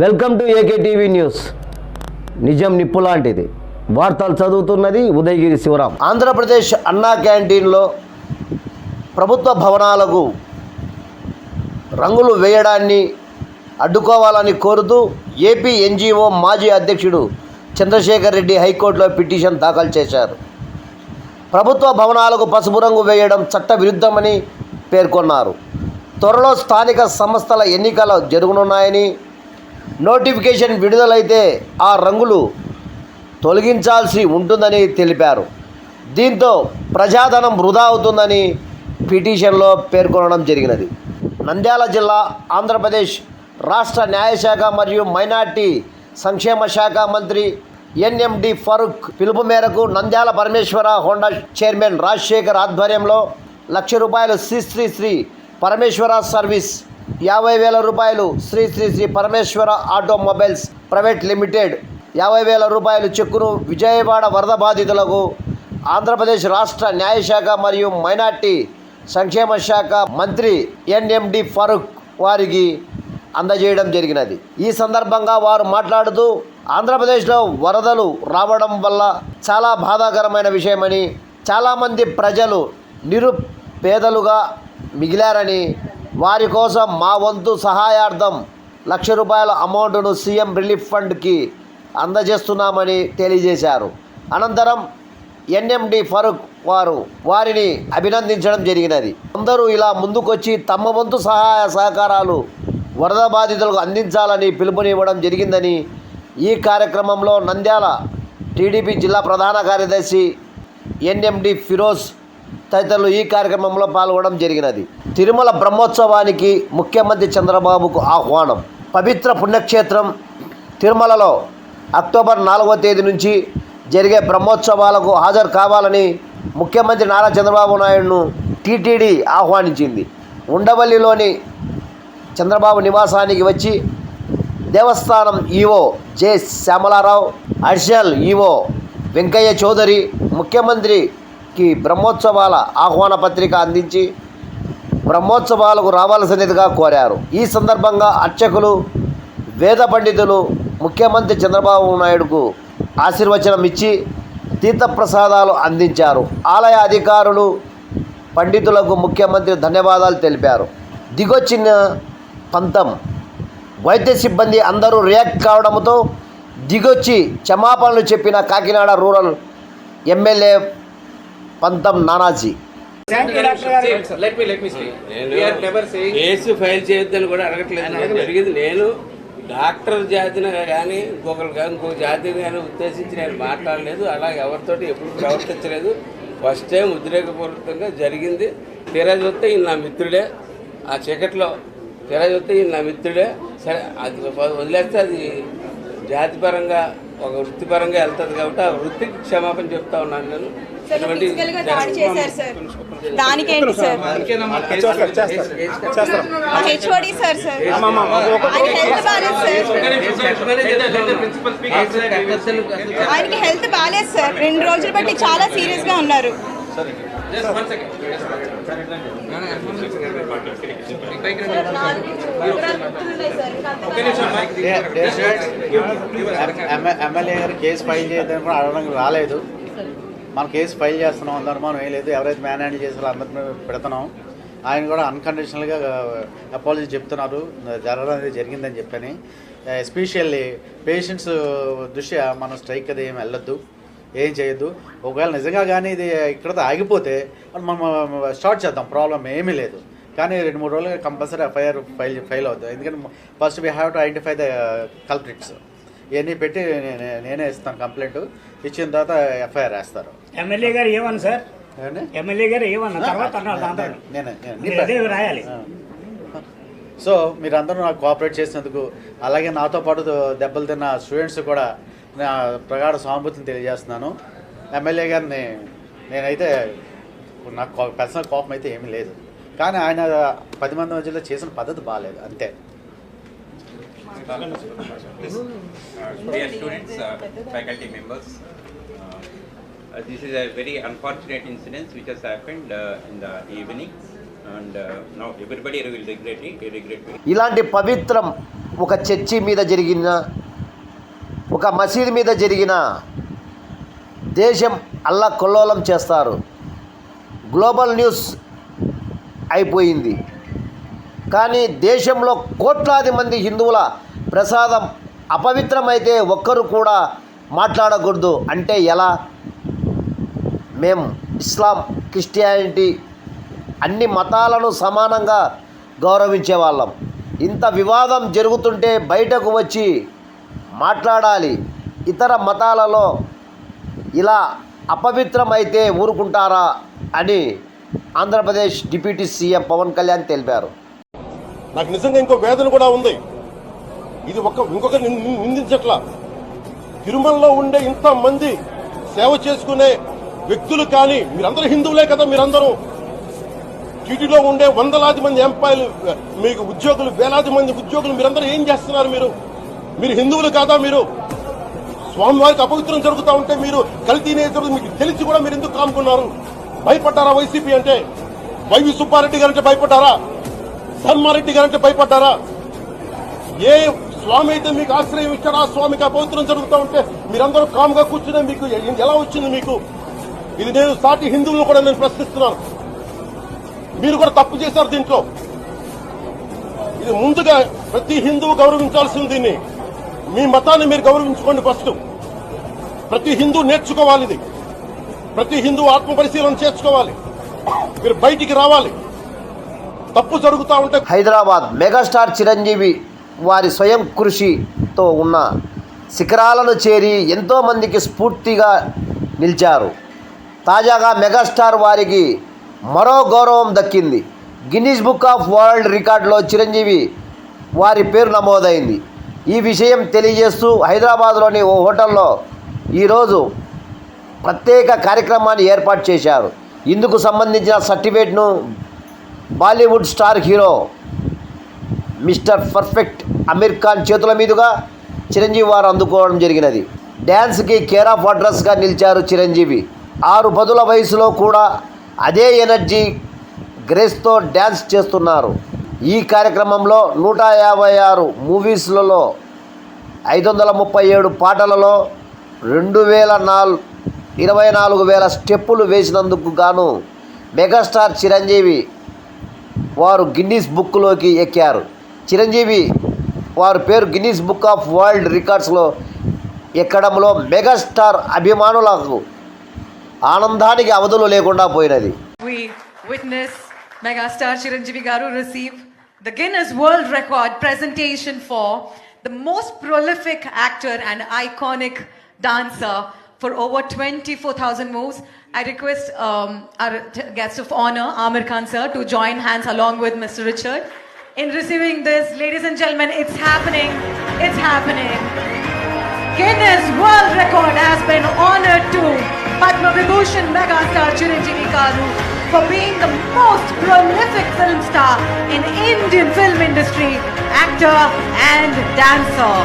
Welcome to AK TV news. నిజం నిప్పు లాంటిది. వార్తలు చదువుతున్నది ఉదయగిరి శివరాం. ఆంధ్రప్రదేశ్ అన్నా క్యాంటీన్లో ప్రభుత్వ భవనాలకు రంగులు వేయడాన్ని అడ్డుకోవాలని కోరుతూ ఏపీ ఎన్జీఓ మాజీ అధ్యక్షుడు చంద్రశేఖర్ రెడ్డి హైకోర్టులో పిటిషన్ దాఖలు చేశారు. ప్రభుత్వ భవనాలకు పసుపు రంగు వేయడం చట్ట విరుద్ధమని పేర్కొన్నారు. త్వరలో స్థానిక సంస్థల ఎన్నికలు జరగనున్నాయని, నోటిఫికేషన్ విడుదలైతే ఆ రంగులు తొలగించాల్సి ఉంటుందని తెలిపారు. దీంతో ప్రజాధనం వృధా అవుతుందని పిటిషన్లో పేర్కొనడం జరిగినది. నంద్యాల జిల్లా ఆంధ్రప్రదేశ్ రాష్ట్ర న్యాయశాఖ మరియు మైనార్టీ సంక్షేమ శాఖ మంత్రి ఎన్ఎండి ఫరూక్ పిలుపు మేరకు నంద్యాల పరమేశ్వర హోండా చైర్మన్ రాజశేఖర్ ఆధ్వర్యంలో ₹1,00,000 శ్రీ పరమేశ్వర సర్వీస్, ₹50,000 శ్రీ పరమేశ్వర ఆటోమొబైల్స్ ప్రైవేట్ లిమిటెడ్, ₹50,000 చెక్కును విజయవాడ వరద బాధితులకు ఆంధ్రప్రదేశ్ రాష్ట్ర న్యాయశాఖ మరియు మైనార్టీ సంక్షేమ శాఖ మంత్రి ఎన్ఎండి ఫరూక్ వారికి అందజేయడం జరిగినది. ఈ సందర్భంగా వారు మాట్లాడుతూ ఆంధ్రప్రదేశ్లో వరదలు రావడం వల్ల చాలా బాధాకరమైన విషయమని, చాలామంది ప్రజలు నిరుపేదలుగా మిగిలారని, వారి కోసం మా వంతు సహాయార్థం ₹1,00,000 అమౌంట్ను సీఎం రిలీఫ్ ఫండ్కి అందజేస్తున్నామని తెలియజేశారు. అనంతరం ఎన్ఎండి ఫరూక్ వారిని అభినందించడం జరిగినది. అందరూ ఇలా ముందుకొచ్చి తమ వంతు సహాయ సహకారాలు వరద బాధితులకు అందించాలని పిలుపునివ్వడం జరిగిందని, ఈ కార్యక్రమంలో నంద్యాల టీడీపీ జిల్లా ప్రధాన కార్యదర్శి ఎన్ఎండి ఫిరోజ్ తదితరులు ఈ కార్యక్రమంలో పాల్గొనడం జరిగినది. తిరుమల బ్రహ్మోత్సవానికి ముఖ్యమంత్రి చంద్రబాబుకు ఆహ్వానం. పవిత్ర పుణ్యక్షేత్రం తిరుమలలో అక్టోబర్ 4వ తేదీ నుంచి జరిగే బ్రహ్మోత్సవాలకు హాజరు కావాలని ముఖ్యమంత్రి నారా చంద్రబాబు నాయుడును టీటీడీ ఆహ్వానించింది. ఉండవల్లిలోని చంద్రబాబు నివాసానికి వచ్చి దేవస్థానం EO J Shyamala Rao, additional EO Venkaiah Chowdary ముఖ్యమంత్రికి బ్రహ్మోత్సవాల ఆహ్వాన పత్రిక అందించి బ్రహ్మోత్సవాలకు రావాల్సినదిగా కోరారు. ఈ సందర్భంగా అర్చకులు, వేద పండితులు ముఖ్యమంత్రి చంద్రబాబు నాయుడుకు ఆశీర్వచనం ఇచ్చి తీర్థప్రసాదాలు అందించారు. ఆలయ అధికారులు, పండితులకు ముఖ్యమంత్రి ధన్యవాదాలు తెలిపారు. దిగొచ్చిన పంతం వైద్య సిబ్బంది అందరూ రియాక్ట్ కావడంతో దిగొచ్చి క్షమాపణలు చెప్పిన కాకినాడ రూరల్ ఎమ్మెల్యే పంతం నానాజీ. కేసు ఫైల్ చేయొద్దని కూడా అడగట్లేదు. జరిగింది నేను డాక్టర్ జాతిని కానీ ఇంకొక జాతిని కానీ ఉద్దేశించి నేను మాట్లాడలేదు. అలాగే ఎవరితోటి ఎప్పుడు ప్రవర్తించలేదు. ఫస్ట్ టైం ఉద్రేకపూర్వకంగా జరిగింది. తీరా చూస్తే ఈయన నా మిత్రుడే. ఆ చీకట్లో తీరా చూస్తే ఈయన నా మిత్రుడే. సరే, అది వదిలేస్తే అది జాతిపరంగా ఒక వృత్తిపరంగా వెళ్తుంది కాబట్టి ఆ వృత్తికి క్షమాపణ చెప్తా ఉన్నాను నేను. దానికేంటి సార్? హెచ్ఓడి సార్ ఆయనకి హెల్త్ బాగాలేదు సార్. 2 రోజులు బట్టి చాలా సీరియస్గా ఉన్నారు. ఎమ్మెల్యే గారు కేసు ఫైల్ చేయడానికి కూడా అడగడానికి రాలేదు. మనం కేసు ఫైల్ చేస్తున్నాం, అందరూ మనం ఏం లేదు. ఎవరైతే మ్యాన్ హ్యాండిల్ చేసారో అందరినీ పెడుతున్నాం. ఆయన కూడా అన్కండిషనల్గా అపాలజీ చెప్తున్నారు, జరగడం అనేది జరిగిందని చెప్పని. ఎస్పెషల్లీ పేషెంట్స్ దృష్ట్యా మనం స్ట్రైక్ అది ఏమి వెళ్ళొద్దు, ఏం చేయొద్దు. ఒకవేళ నిజంగా కానీ ఇది ఇక్కడతో ఆగిపోతే మనం స్టార్ట్ చేద్దాం, ప్రాబ్లం ఏమీ లేదు. కానీ 2-3 రోజులుగా కంపల్సరీ ఎఫ్ఐఆర్ ఫైల్ అవుతుంది. ఎందుకంటే first we have to identify the culprits. ఇవన్నీ పెట్టి నేనే ఇస్తాను కంప్లైంట్. ఇచ్చిన తర్వాత ఎఫ్ఐఆర్ వేస్తారు. ఎమ్మెల్యే గారు ఏమన్నా సార్? ఎమ్మెల్యే గారు ఏమన్నా తర్వాత నేను రాయాలి. సో మీరందరూ నాకు కోఆపరేట్ చేసినందుకు, అలాగే నాతో పాటు దెబ్బలు తిన్న స్టూడెంట్స్ కూడా నా ప్రగాఢ సానుభూతిని తెలియజేస్తున్నాను. ఎమ్మెల్యే గారిని నేనైతే నాకు పర్సనల్ కోపం అయితే ఏమీ లేదు. కానీ ఆయన 10 మంది మధ్యలో చేసిన పద్ధతి బాగాలేదు, అంతే. Dear students, faculty members, this is a very unfortunate incident which has happened in the evening. and now everybody will regret it. ఇలాంటి పవిత్రం ఒక చర్చి మీద జరిగిన, ఒక మసీదు మీద జరిగిన దేశం అల్లకల్లోలం చేస్తారు. గ్లోబల్ న్యూస్ అయిపోయింది. కానీ దేశంలో కోట్లాది మంది హిందువుల ప్రసాదం అపవిత్రమైతే ఒక్కరు కూడా మాట్లాడకూడదు అంటే ఎలా? మేము ఇస్లాం, క్రిస్టియానిటీ అన్ని మతాలను సమానంగా గౌరవించే వాళ్ళం. ఇంత వివాదం జరుగుతుంటే బయటకు వచ్చి మాట్లాడాలి. ఇతర మతాలలో ఇలా అపవిత్రమైతే ఊరుకుంటారా అని ఆంధ్రప్రదేశ్ డిప్యూటీ సీఎం పవన్ కళ్యాణ్ తెలిపారు. నాకు నిజంగా ఇంకో వేదన కూడా ఉంది. ఇది ఇంకొక నిందించట్లా. తిరుమలలో ఉండే ఇంతమంది సేవ చేసుకునే వ్యక్తులు కానీ మీరందరూ హిందువులే కదా. మీరందరూ టీటీలో ఉండే వందలాది మంది ఎంప్లాయీలు, మీకు ఉద్యోగులు, వేలాది మంది ఉద్యోగులు, మీరందరూ ఏం చేస్తున్నారు? మీరు హిందువులు కాదా? మీరు స్వామివారికి అపవిత్రం జరుగుతూ ఉంటే మీరు కల్తీ నేతలు మీకు తెలిసి కూడా మీరు ఎందుకు కాముకున్నారు? భయపడ్డారా వైసీపీ అంటే? వైవి సుబ్బారెడ్డి గారంటే భయపడ్డారా? ధర్మారెడ్డి గారంటే భయపడ్డారా? ఏ స్వామి అయితే మీకు ఆశ్రయం ఇచ్చారో ఆ స్వామికి అపవిత్రం జరుగుతూ ఉంటే మీరందరూ కాముగా కూర్చునే మీకు ఎలా వచ్చింది? మీకు ఇది నేను సాటి హిందువులను కూడా నేను ప్రశ్నిస్తున్నాను. మీరు కూడా తప్పు చేశారు దీంట్లో. ఇది ముందుగా ప్రతి హిందువు గౌరవించాల్సింది. దీన్ని మీ మతాన్ని మీరు గౌరవించుకోండి. ఫస్ట్ ప్రతి హిందూ నేర్చుకోవాలి. ఇది ప్రతి హిందూ ఆత్మ పరిశీలన చేసుకోవాలి. మీరు బయటికి రావాలి. తప్పు జరుగుతూ ఉంటే హైదరాబాద్ మెగాస్టార్ చిరంజీవి వారి స్వయం కృషితో ఉన్న శిఖరాలను చేరి ఎంతోమందికి స్ఫూర్తిగా నిలిచారు. తాజాగా మెగాస్టార్ వారికి మరో గౌరవం దక్కింది. గిన్నిస్ బుక్ ఆఫ్ వరల్డ్ రికార్డులో చిరంజీవి వారి పేరు నమోదైంది. ఈ విషయం తెలియజేస్తూ హైదరాబాద్లోని ఓ హోటల్లో ఈరోజు ప్రత్యేక కార్యక్రమాన్ని ఏర్పాటు చేశారు. ఇందుకు సంబంధించిన సర్టిఫికేట్ను Bollywood star hero mister perfect Aamir Khan చేతుల మీదుగా చిరంజీవి వారు అందుకోవడం జరిగినది. డ్యాన్స్కి కేర్ ఆఫ్ అడ్రస్గా నిలిచారు చిరంజీవి. 6 పదుల వయసులో కూడా అదే ఎనర్జీ, గ్రేస్తో డ్యాన్స్ చేస్తున్నారు. ఈ కార్యక్రమంలో 156 మూవీస్లలో 537 పాటలలో 24,000 స్టెప్పులు వేసినందుకు గాను మెగాస్టార్ చిరంజీవి వారు గిన్నిస్ బుక్లోకి ఎక్కారు. చిరంజీవి వారి పేరు గిన్నిస్ బుక్ ఆఫ్ వరల్డ్ రికార్డ్స్లో ఎక్కడంలో మెగాస్టార్ అభిమానులకు ఆనందానికి అవధులు లేకుండా పోయినది. We witness Megastar Chiranjeevi Garu receive the Guinness World Record presentation for the most prolific actor and iconic dancer for over 24,000 moves. I request our guest of honor, Aamir Khan sir, to join hands along with Mr. Richard in receiving this. Ladies and gentlemen, it's happening. It's happening. Guinness World Record has been honored to Padma Vibhushan Megastar Chiranjeevi Garu for being the most prolific film star in Indian film industry, actor and dancer.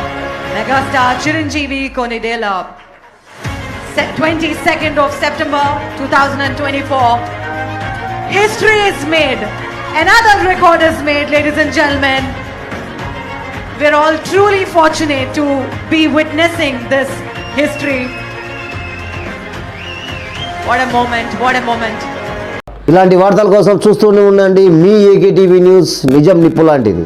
Megastar Chiranjeevi Konidela. 22nd of September 2024. History is made. Another record is made, ladies and gentlemen. We're all truly fortunate to be witnessing this history. What a moment, what a moment. ఇలాంటి వార్తల కోసం చూస్తూనే ఉండండి మీ AK TV news, నిజం నిప్పు లాంటిది.